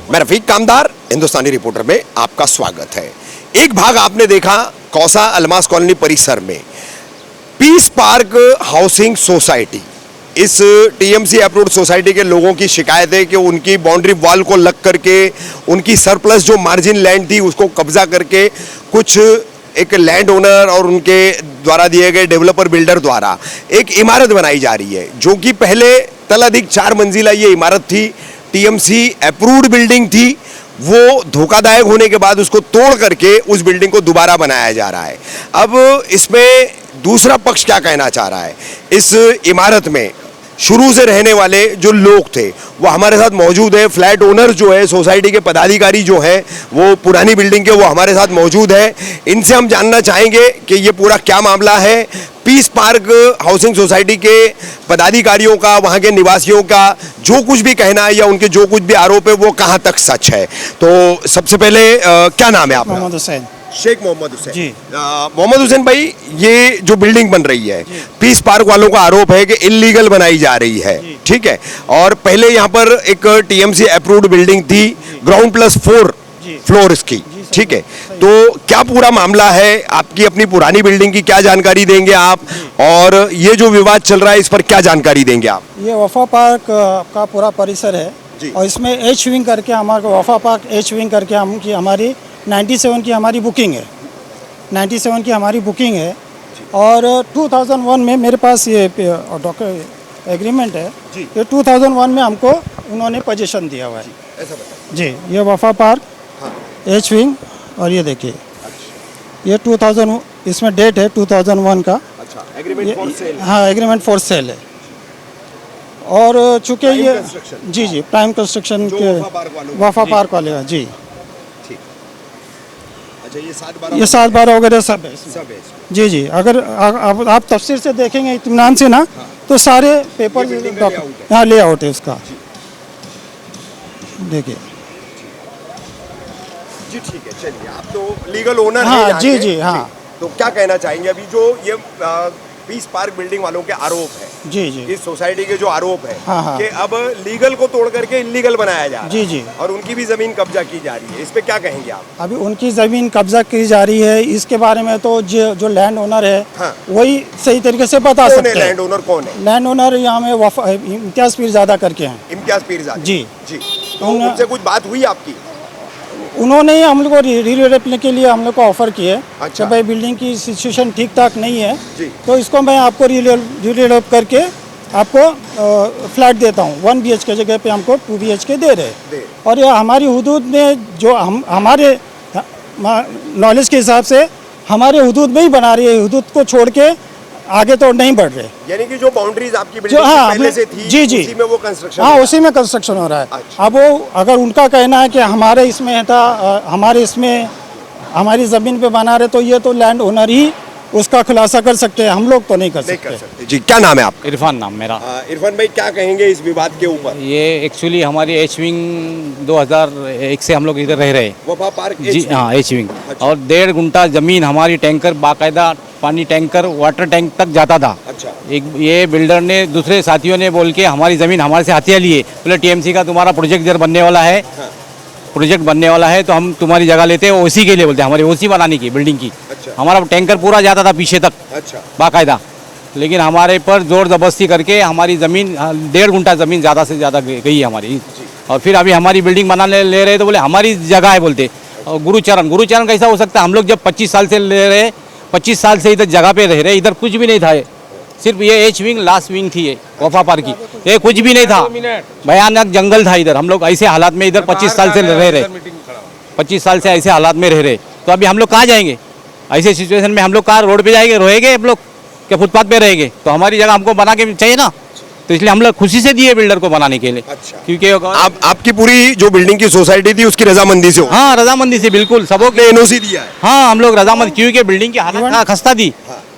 मैं रफीक कामदार, हिंदुस्तानी रिपोर्टर में आपका स्वागत है। एक भाग आपने देखा कौसा अल्मास कॉलोनी परिसर में पीस पार्क हाउसिंग सोसाइटी, इस टीएमसी अप्रूव्ड सोसाइटी के लोगों की शिकायत है कि उनकी बाउंड्री वॉल को लग करके उनकी सरप्लस जो मार्जिन लैंड थी उसको कब्जा करके कुछ एक लैंड ओनर और उनके द्वारा दिए गए डेवलपर बिल्डर द्वारा एक इमारत बनाई जा रही है, जो कि पहले तल अधिक 4 मंजिला ये इमारत थी, टीएमसी अप्रूव्ड बिल्डिंग थी। वो धोखादायक होने के बाद उसको तोड़ करके उस बिल्डिंग को दोबारा बनाया जा रहा है। अब इसमें दूसरा पक्ष क्या कहना चाह रहा है, इस इमारत में शुरू से रहने वाले जो लोग थे वो हमारे साथ मौजूद है। फ्लैट ओनर जो है, सोसाइटी के पदाधिकारी जो है, वो पुरानी बिल्डिंग के, वो हमारे साथ मौजूद है। इनसे हम जानना चाहेंगे कि ये पूरा क्या मामला है। पीस पार्क हाउसिंग सोसाइटी के पदाधिकारियों का, वहाँ के निवासियों का जो कुछ भी कहना है या उनके जो कुछ भी आरोप है वो कहाँ तक सच है। तो सबसे पहले क्या नाम है आपका? मोहम्मद हुसैन। शेख मोहम्मद हुसैन जी। मोहम्मद हुसैन भाई, ये जो बिल्डिंग बन रही है, पीस पार्क वालों का आरोप है कि इल्लीगल बनाई जा रही है, ठीक है। और पहले यहाँ पर एक टीएमसी अप्रूव्ड बिल्डिंग थी, ग्राउंड +4 फ्लोर इसकी, ठीक है। तो क्या पूरा मामला है, आपकी अपनी पुरानी बिल्डिंग की क्या जानकारी देंगे आप, और ये जो विवाद चल रहा है इस पर क्या जानकारी देंगे आप? ये वफा पार्क का पूरा परिसर है और इसमें एच विंग करके हमारे वफा पार्क एच विंग करके हमारी 97 की हमारी बुकिंग है, 97 की हमारी बुकिंग है। और 2001 में मेरे पास ये डॉक्टर एग्रीमेंट है, ये 2001 में हमको उन्होंने पोजीशन दिया हुआ है। ऐसा बताओ जी, ये वफा पार्क एच विंग, और ये देखिए ये 2000, इसमें डेट है 2001 का। अच्छा, एग्रीमेंट फॉर सेल। हाँ, एग्रीमेंट फॉर सेल है। और चूँकि ये जी प्राइम कंस्ट्रक्शन के वफा पार्क वाले हैं जी। अच्छा, ये 7/12 वगैरह सब है इसमें। जी। अगर आप तफसीर से देखेंगे इत्मीनान से ना, तो सारे पेपर यहाँ लेआउट है उसका, देखिए जी। ठीक है, चलिए, आप तो लीगल ओनर हैं हाँ यहाँ जी के। जी हाँ। तो क्या कहना चाहेंगे अभी जो ये पीस पार्क बिल्डिंग वालों के आरोप है, जी इस सोसाइटी के जो आरोप है हाँ। कि अब लीगल को तोड़ करके इलीगल बनाया जा रहा है, जी। और उनकी भी जमीन कब्जा की जा रही है, इस पे क्या कहेंगे आप? अभी उनकी ज़मीन कब्जा की जा रही है, इसके बारे में तो जो लैंड ओनर है हाँ। वही सही तरीके से बता सकते हैं। लैंड ओनर कौन है? लैंड ओनर यहाँ में इम्तियाज़ पीरज़ादा करके हैं। इम्तियाज़ पीरज़ादा जी। तो उनसे कुछ बात हुई आपकी? उन्होंने ही हम लोग को रीडेवलपने के लिए हम लोग को ऑफर किए अच्छा। कि भाई बिल्डिंग की सिचुएशन ठीक ठाक नहीं है, जी। तो इसको मैं आपको रीडेवलप करके आपको फ्लैट देता हूँ। 1 BH के जगह पे हमको 2 BH दे रहे। और ये हमारी हुदूद में जो हमारे नॉलेज के हिसाब से हमारे हुदूद में ही बना रही है, हुदूद को छोड़ के आगे तो नहीं बढ़ रहे। यानी कि जो बाउंड्रीज आपकी बिल्डिंग पहले से थी, जी उसी में वो कंस्ट्रक्शन, हाँ उसी में कंस्ट्रक्शन हो रहा है। अच्छा। अब वो अगर उनका कहना है कि हमारे इसमें था, हमारे इसमें हमारी ज़मीन पे बना रहे, तो ये तो लैंड ओनर ही उसका खुलासा कर सकते हैं, हम लोग तो नहीं कर सकते। जी, क्या नाम है आपका? इरफान नाम मेरा। इरफान भाई, क्या कहेंगे इस विवाद के ऊपर? ये एक्चुअली हमारी एच विंग 2001 से हम लोग इधर रह रहे हैं। वफा पार्क जी हाँ, एच विंग। और 1.5 गुंठा ज़मीन हमारी टैंकर, बाकायदा पानी टैंकर, वाटर टैंक तक जाता था। अच्छा। ये बिल्डर ने, दूसरे साथियों ने बोल के हमारी ज़मीन हमारे से हथिया लिए, बोले टीएमसी का तुम्हारा प्रोजेक्ट इधर बनने वाला है, प्रोजेक्ट बनने वाला है तो हम तुम्हारी जगह लेते हैं, ओसी के लिए बोलते हैं, हमारी ओसी बनाने की बिल्डिंग की। अच्छा। हमारा टैंकर पूरा जाता था पीछे तक। अच्छा। बाकायदा, लेकिन हमारे पर जोर जबरदस्ती करके हमारी ज़मीन 1.5 गुंठा ज़मीन ज़्यादा से ज़्यादा गई हमारी। और फिर अभी हमारी बिल्डिंग बनाने ले रहे तो बोले हमारी जगह है बोलते। और गुरुचरण कैसा हो सकता है? हम लोग जब 25 साल से ले रहे, 25 साल से इधर जगह पे रह रहे, इधर कुछ भी नहीं था, सिर्फ ये एच विंग लास्ट विंग थी, ये वफा पार्क की, ये कुछ भी नहीं था, भयानक जंगल था इधर। हम लोग ऐसे हालात में इधर 25 साल से रह रहे, 25 साल से ऐसे हालात में रह रहे, तो अभी हम लोग कहाँ जाएंगे? ऐसे सिचुएशन में हम लोग कहाँ रोड पे जाएंगे, रोएंगे हम लोग क्या फुटपाथ पे रहेंगे? तो हमारी जगह हमको बना के चाहिए ना, तो इसलिए हम लोग खुशी से दिए बिल्डर को बनाने के लिए। अच्छा। क्योंकि आपकी पूरी जो बिल्डिंग की सोसाइटी थी उसकी रजामंदी से हो? हाँ, रजामंदी से बिल्कुल, सबों ने एनओसी दिया है? हाँ, हम लोग रजामंद, क्योंकि बिल्डिंग की हालत खस्ता थी।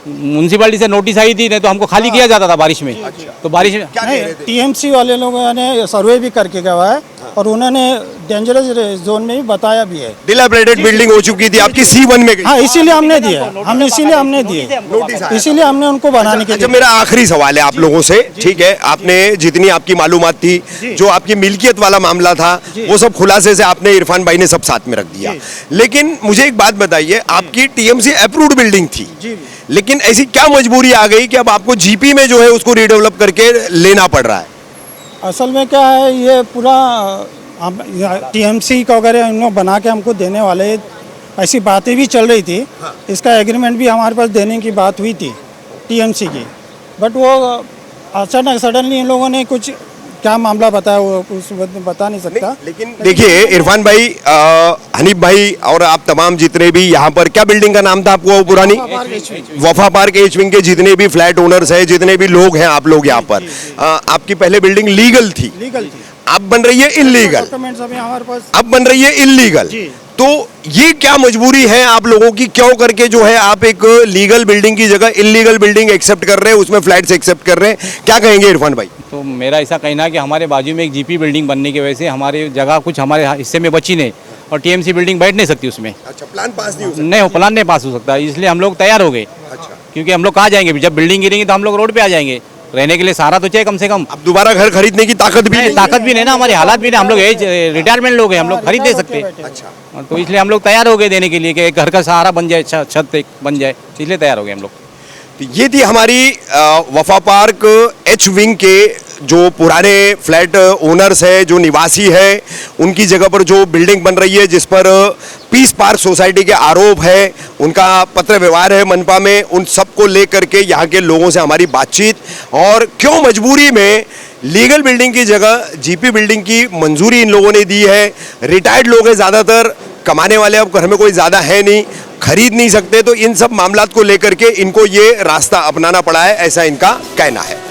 म्यूनसिपालिटी से नोटिस आई थी, नहीं तो हमको खाली किया जाता था बारिश में। तो बारिश में नहीं, टीएमसी वाले लोगों ने सर्वे भी करके गया है और उन्होंने डेंजरस जोन में भी बताया भी है। डिलैपिडेटेड बिल्डिंग हो चुकी थी आपकी C1 में गई। हाँ, इसीलिए हमने दिया, हम इसीलिए हमने दिए, नोटिस आया। इसीलिए हमने उनको बनाने के अच्छा, लिए। मेरा आखिरी सवाल है आप लोगों से, ठीक है, आपने जितनी आपकी मालूमात थी, जो आपकी मिल्कियत वाला मामला था, वो सब खुलासे से आपने इरफान भाई ने सब साथ में रख दिया। लेकिन मुझे एक बात बताइए, आपकी TMC अप्रूव्ड बिल्डिंग थी, लेकिन ऐसी क्या मजबूरी आ गई कि अब आपको GP में जो है उसको रीडेवलप करके लेना पड़ रहा है? असल में क्या है, ये पूरा TMC का वगैरह इन लोग बना के हमको देने वाले, ऐसी बातें भी चल रही थी। इसका एग्रीमेंट भी हमारे पास देने की बात हुई थी TMC की, बट वो अचानक सडनली इन लोगों ने कुछ क्या मामला बताया वो कुछ बता नहीं सकता। लेकिन देखिए इरफान भाई, हनीफ भाई और आप तमाम जितने भी यहाँ पर, क्या बिल्डिंग का नाम था आपको वो पुरानी? वफा पार्क H विंग के जितने भी फ्लैट ओनर्स हैं, जितने भी लोग हैं आप लोग यहाँ पर, आपकी पहले बिल्डिंग लीगल थी, अब बन रही है इलीगल, डॉक्यूमेंट्स अभी हमारे पास। अब बन रही है इलीगल। तो ये क्या मजबूरी है आप लोगों की, क्यों करके जो है आप एक लीगल बिल्डिंग की जगह इलीगल बिल्डिंग एक्सेप्ट कर रहे हैं, उसमें फ्लैट्स एक्सेप्ट कर रहे हैं, क्या कहेंगे इरफान भाई? तो मेरा ऐसा कहना है कि हमारे बाजू में एक GP बिल्डिंग बनने की वजह से हमारी जगह कुछ हमारे हिस्से में बची नहीं, और TMC बिल्डिंग बैठ नहीं सकती उसमें। अच्छा, प्लान पास नहीं हो सकता? नहीं, वो प्लान नहीं पास हो सकता, इसलिए हम लोग तैयार हो गए। अच्छा, क्योंकि हम लोग कहाँ जाएंगे, जब बिल्डिंग गिरेंगी तो हम लोग रोड पे आ जाएंगे, रहने के लिए सहारा तो चाहिए कम से कम। अब दोबारा घर खरीदने की ताकत भी नहीं? ताकत भी नहीं ना, हमारी हालात भी नहीं, हम लोग एज रिटायरमेंट लोग हैं, हम लोग खरीद दे सकते। अच्छा, तो इसलिए हम लोग तैयार हो गए देने के लिए कि एक घर का सहारा बन जाए, छत एक बन जाए, इसलिए तैयार हो गए हम लोग। तो ये थी हमारी वफा पार्क H विंग के जो पुराने फ्लैट ओनर्स है, जो निवासी है, उनकी जगह पर जो बिल्डिंग बन रही है, जिस पर पीस पार्क सोसाइटी के आरोप है, उनका पत्र व्यवहार है मनपा में, उन सबको लेकर के यहाँ के लोगों से हमारी बातचीत, और क्यों मजबूरी में लीगल बिल्डिंग की जगह GP बिल्डिंग की मंजूरी इन लोगों ने दी है। रिटायर्ड लोग हैं ज़्यादातर, कमाने वाले अब घर में कोई ज़्यादा है नहीं, खरीद नहीं सकते, तो इन सब मामलात को लेकर के इनको ये रास्ता अपनाना पड़ा है, ऐसा इनका कहना है।